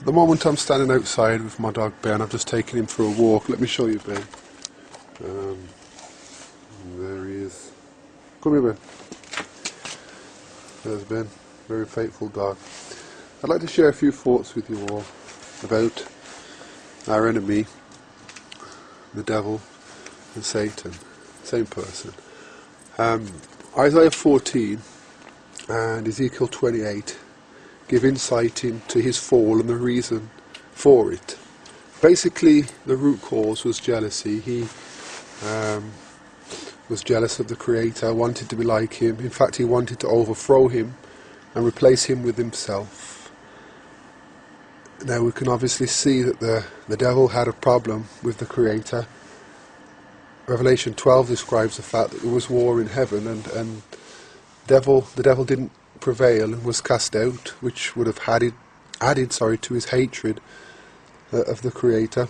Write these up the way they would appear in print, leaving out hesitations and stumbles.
At the moment I'm standing outside with my dog Ben. I've just taken him for a walk. Let me show you Ben. There he is. Come here Ben. There's Ben. Very faithful dog. I'd like to share a few thoughts with you all about our enemy, the devil and Satan. Same person. Isaiah 14 and Ezekiel 28 give insight into his fall and the reason for it. Basically, the root cause was jealousy. He was jealous of the Creator, wanted to be like him. In fact, he wanted to overthrow him and replace him with himself. Now, we can obviously see that the devil had a problem with the Creator. Revelation 12 describes the fact that there was war in heaven, and the devil didn't prevail and was cast out, which would have added to his hatred of the Creator.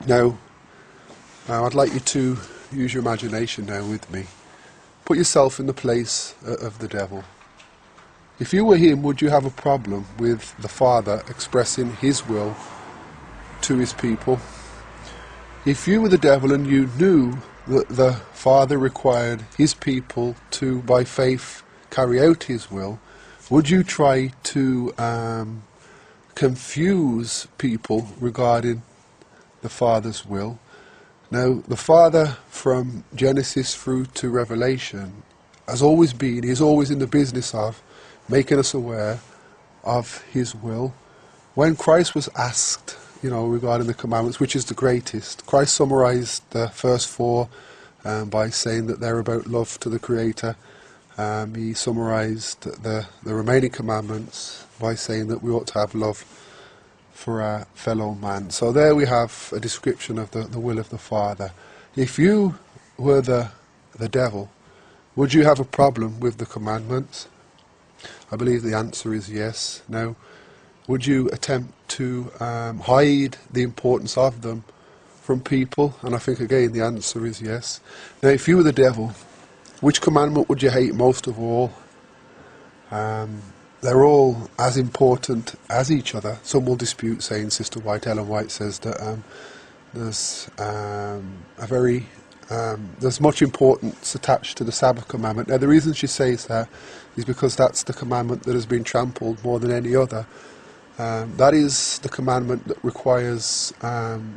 Now, I'd like you to use your imagination now with me. Put yourself in the place of the devil. If you were him, would you have a problem with the Father expressing his will to his people? If you were the devil and you knew that the Father required his people to, by faith, carry out his will, would you try to confuse people regarding the Father's will? Now, the Father, from Genesis through to Revelation, is always in the business of making us aware of his will. When Christ was asked, regarding the commandments, which is the greatest, Christ summarized the first four by saying that they're about love to the Creator. He summarized the remaining commandments by saying that we ought to have love for our fellow man. So there we have a description of the will of the Father. If you were the devil, would you have a problem with the commandments? I believe the answer is yes. Now, would you attempt to hide the importance of them from people? And I think again the answer is yes. Now, if you were the devil, which commandment would you hate most of all? They're all as important as each other. Some will dispute, saying Sister White, Ellen White says that there's much importance attached to the Sabbath commandment. Now, the reason she says that is because that's the commandment that has been trampled more than any other. That is the commandment that requires,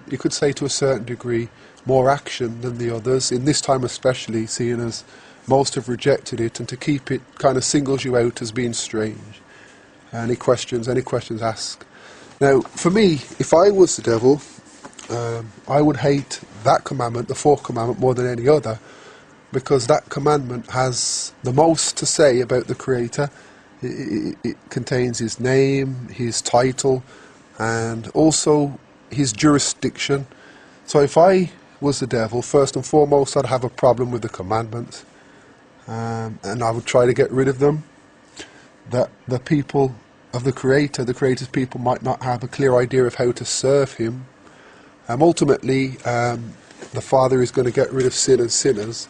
you could say to a certain degree, more action than the others, in this time especially, seeing as most have rejected it, and to keep it kind of singles you out as being strange. Any questions asked. Now, for me, if I was the devil, I would hate that commandment, the fourth commandment, more than any other, because that commandment has the most to say about the Creator. It contains his name, his title, and also his jurisdiction. So if I was the devil, first and foremost, I'd have a problem with the commandments, and I would try to get rid of them. That the people of the Creator's people, might not have a clear idea of how to serve him. Ultimately, the Father is going to get rid of sin and sinners.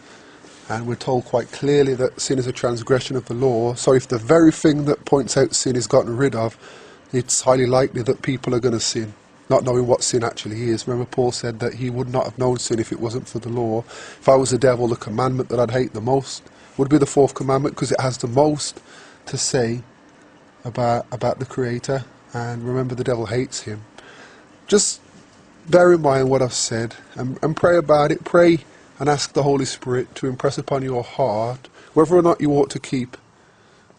And we're told quite clearly that sin is a transgression of the law. So if the very thing that points out sin is gotten rid of, it's highly likely that people are going to sin, not knowing what sin actually is. Remember, Paul said that he would not have known sin if it wasn't for the law. If I was the devil, the commandment that I'd hate the most would be the fourth commandment, because it has the most to say about the Creator. And remember, the devil hates him. Just bear in mind what I've said and pray about it. Pray and ask the Holy Spirit to impress upon your heart whether or not you ought to keep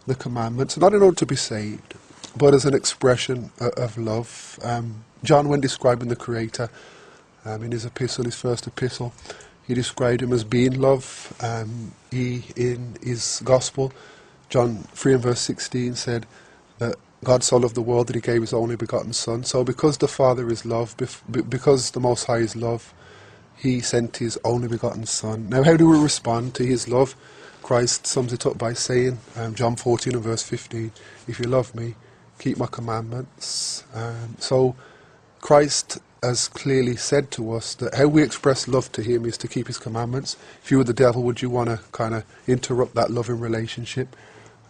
the commandments, not in order to be saved, but as an expression of love. John, when describing the Creator, in his first epistle, he described him as being love. He, in his Gospel, John 3 and verse 16, said that God so loved the world that he gave his only begotten Son. So because the Father is love, because the Most High is love, he sent his only begotten Son. Now, how do we respond to his love? Christ sums it up by saying, John 14 and verse 15, if you love me, keep my commandments. So Christ has clearly said to us that how we express love to him is to keep his commandments. If you were the devil, would you want to kind of interrupt that loving relationship?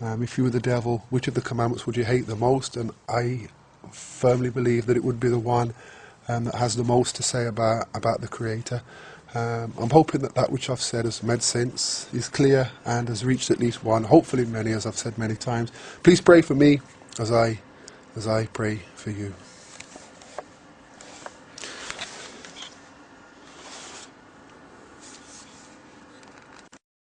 If you were the devil, which of the commandments would you hate the most? And I firmly believe that it would be the one that has the most to say about the Creator. I'm hoping that that which I've said has made sense, is clear, and has reached at least one, hopefully many, as I've said many times. Please pray for me as I pray for you.